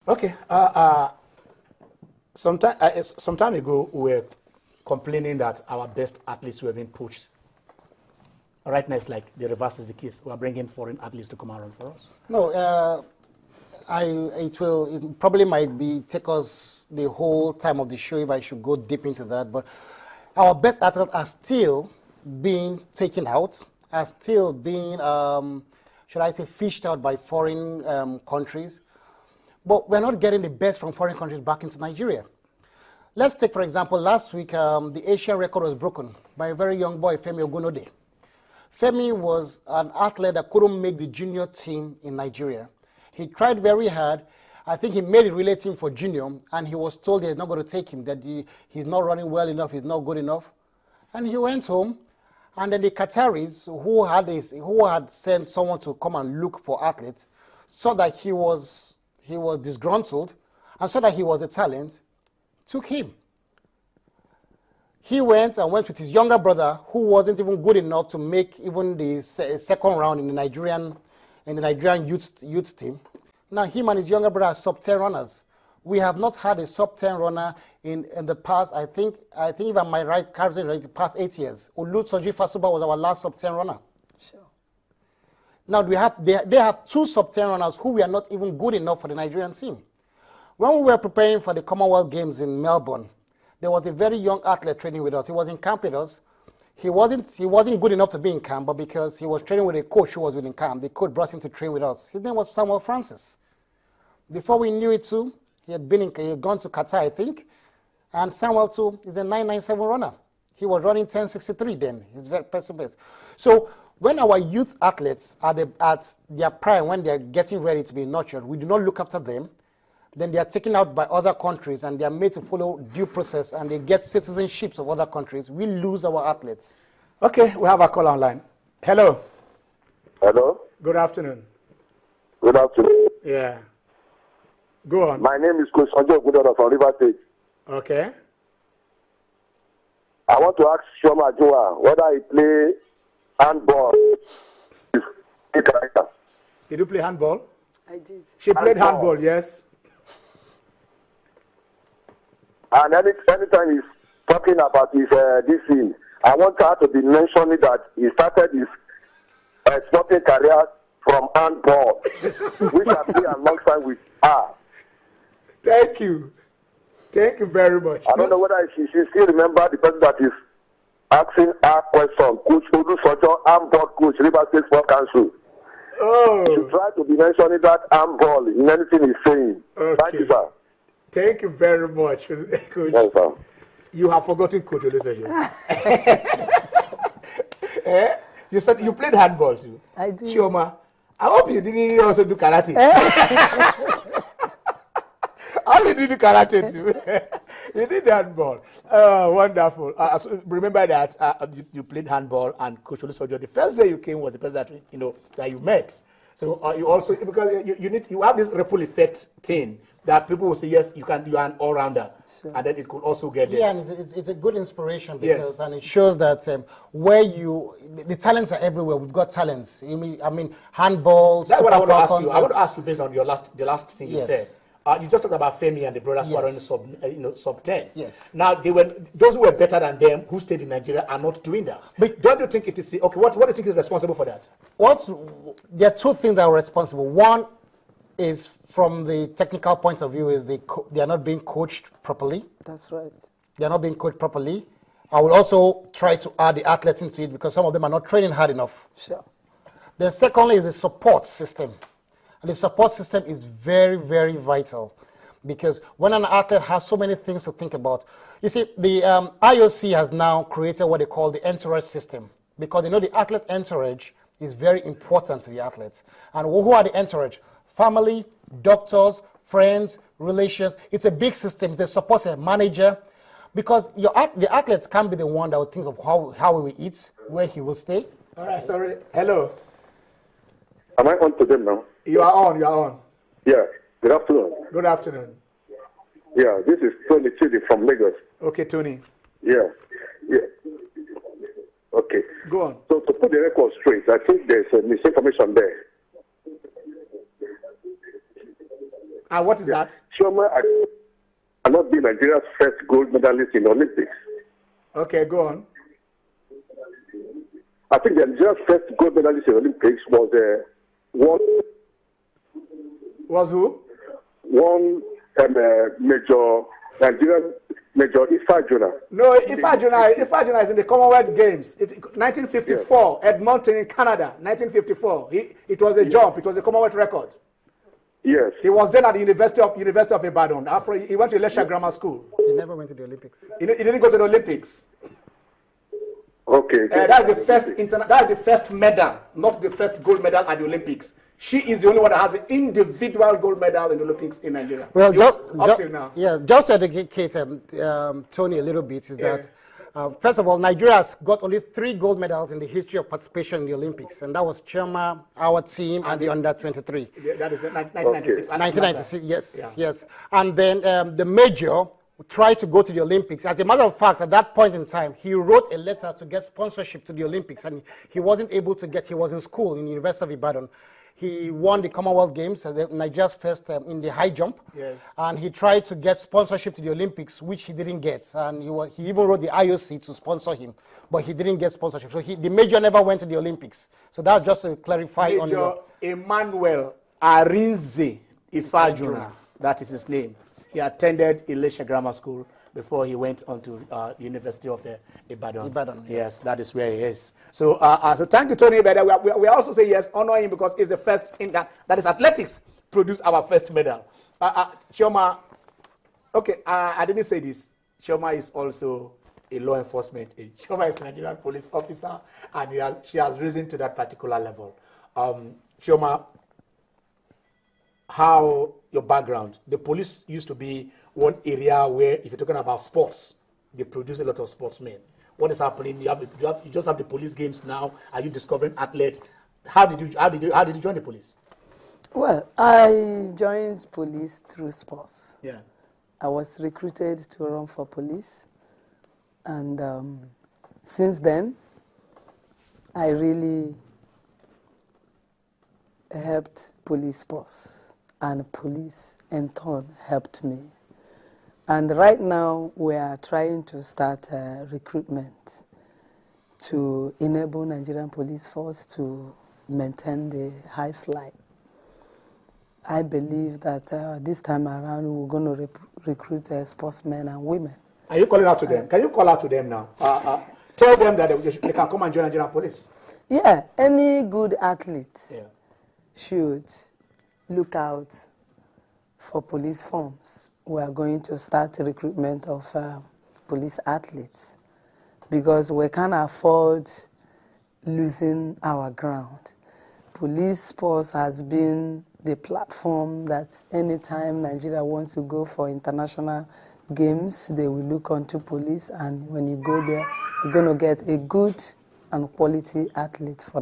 Okay. Some time ago, we were complaining that our best athletes were being poached. Right now, it's like the reverse is the case. We are bringing foreign athletes to come and run for us. No, it probably might take us the whole time of the show if I should go deep into that. But our best athletes are still being taken out, are still being, should I say, fished out by foreign countries. But we're not getting the best from foreign countries back into Nigeria. Let's take, for example, last week, the Asian record was broken by a very young boy, Femi Ogunode. Femi was an athlete that couldn't make the junior team in Nigeria. He tried very hard. I think he made the relay team for junior, and he was told they're not going to take him, that he's not running well enough, he's not good enough. And he went home, and then the Qataris, who had sent someone to come and look for athletes, saw that he was disgruntled, and saw that he was a talent, took him. He went with his younger brother, who wasn't even good enough to make even the second round in the Nigerian youth team. Now him and his younger brother are sub-10 runners. We have not had a sub-10 runner in the past, I think if I'm right, the past 8 years. Olusoji Fasuba was our last sub-10 runner. Sure. Now they have two sub-10 runners who were not even good enough for the Nigerian team. When we were preparing for the Commonwealth Games in Melbourne, there was a very young athlete training with us. He was in camp with us. He wasn't good enough to be in camp, but because he was training with a coach who was within camp, the coach brought him to train with us. His name was Samuel Francis. Before we knew it too, he had gone to Qatar, I think, and Samuel too is a 997 runner. He was running 1063 then. He's very best. So when our youth athletes are at their prime, when they're getting ready to be nurtured, we do not look after them. Then they are taken out by other countries and they are made to follow due process and they get citizenships of other countries. We lose our athletes. Okay, we have a call online. Hello. Hello. Good afternoon. Good afternoon. Yeah. Go on. My name is Coach Sanjo Gudono from River State. Okay. I want to ask Shoma Joa whether he play handball. Did you play handball? I did. She played handball, yes. And anytime he's talking about his this thing, I want her to be mentioning that he started his sporting career from handball, which I play alongside with her. Thank you. Thank you very much. I don't know whether she still remember the person that is asking her question. Coach Odu Sojo, handball coach, River State Sport Council. Oh. You try to be mentioning that handball in anything he's saying. Okay. Thank you, sir. Thank you very much, Coach. Yes, sir. You have forgotten Coach Olusegun. You said you played handball too. I did. Chioma, I hope you didn't also do karate. How did you do karate too? You did handball. Oh, wonderful. So remember that you played handball, and Coach Olusegun, the first day you came was the first that that you met. So you also, because you have this ripple effect thing that people will say, yes, you are an all-rounder, sure. And then it could also get there. Yeah, and it's a good inspiration because, yes. And it shows that the talents are everywhere. We've got talents. I mean, handball. That's what I want to ask you. I want to ask you based on the last thing you yes. said. You just talked about Femi and the brothers who are running sub 10. Yes. Now those who were better than them who stayed in Nigeria are not doing that. But don't you think it is okay? What do you think is responsible for that? There are two things that are responsible. One is from the technical point of view is they are not being coached properly. That's right. They are not being coached properly. I will also try to add the athletes into it because some of them are not training hard enough. Sure. Then secondly is the support system. And the support system is very, very vital because when an athlete has so many things to think about, you see, the IOC has now created what they call the entourage system because the athlete entourage is very important to the athletes. And who are the entourage? Family, doctors, friends, relations. It's a big system. It's a support system, manager, because the athletes can't be the one that will think of how he will eat, where he will stay. All right, sorry. Hello. Am I on to them now? You are on. Yeah. Good afternoon. Good afternoon. Yeah, this is Tony Chidi from Lagos. Okay, Tony. Yeah. Okay. Go on. So to put the record straight, I think there's a misinformation there. And what is that? Chioma cannot be Nigeria's first gold medalist in the Olympics. Okay, go on. I think the Nigeria's first gold medalist in the Olympics was one. Was who? One major Nigerian major Ifajuna. No, Ifajuna is in the Commonwealth Games. 1954, Edmonton in Canada, 1954. It was a jump. It was a Commonwealth record. Yes. He was then at the University of Ibadan. After he went to Elisha Grammar School. He never went to the Olympics. He didn't go to the Olympics. Okay. That's the first medal, not the first gold medal at the Olympics. She is the only one that has an individual gold medal in the Olympics in Nigeria. Well, up till now. Yeah, just to educate Tony a little bit is that, first of all, Nigeria has got only 3 gold medals in the history of participation in the Olympics, and that was Chioma, our team, and the under-23. Yeah, that is the 1996. Okay. 1996, yes, yes. And then the major tried to go to the Olympics. As a matter of fact, at that point in time, he wrote a letter to get sponsorship to the Olympics, and he wasn't able to get, he was in school in the University of Ibadan. He won the Commonwealth Games, Nigeria's first in the high jump. Yes. And he tried to get sponsorship to the Olympics, which he didn't get. And he even wrote the IOC to sponsor him, but he didn't get sponsorship. So the major never went to the Olympics. So that's just to clarify on Major Emmanuel Arinze Ifajuna, that is his name. He attended Elisha Grammar School before he went on to University of Ibadan. Ibadan, yes, that is where he is. So, so thank you, Tony. But we also say yes, honor him because he's the first in that is athletics produce our first medal. Chioma, okay, I didn't say this. Chioma is also a law enforcement agent. Chioma is a Nigerian police officer, and she has risen to that particular level. Chioma, how your background? The police used to be one area where, if you're talking about sports, they produce a lot of sportsmen. What is happening? You just have the police games now. Are you discovering athletes? How did you join the police? Well, I joined police through sports. Yeah. I was recruited to run for police, and since then, I really helped police force, and police in turn helped me. And right now, we are trying to start recruitment to enable Nigerian police force to maintain the high flight. I believe that this time around, we're going to recruit sportsmen and women. Are you calling out to them? Can you call out to them now? Tell them that they can come and join Nigerian police. Yeah, any good athlete should look out for police forms. We are going to start recruitment of police athletes because we can't afford losing our ground. Police sports has been the platform that anytime Nigeria wants to go for international games, they will look onto police, and when you go there, you're going to get a good and quality athlete for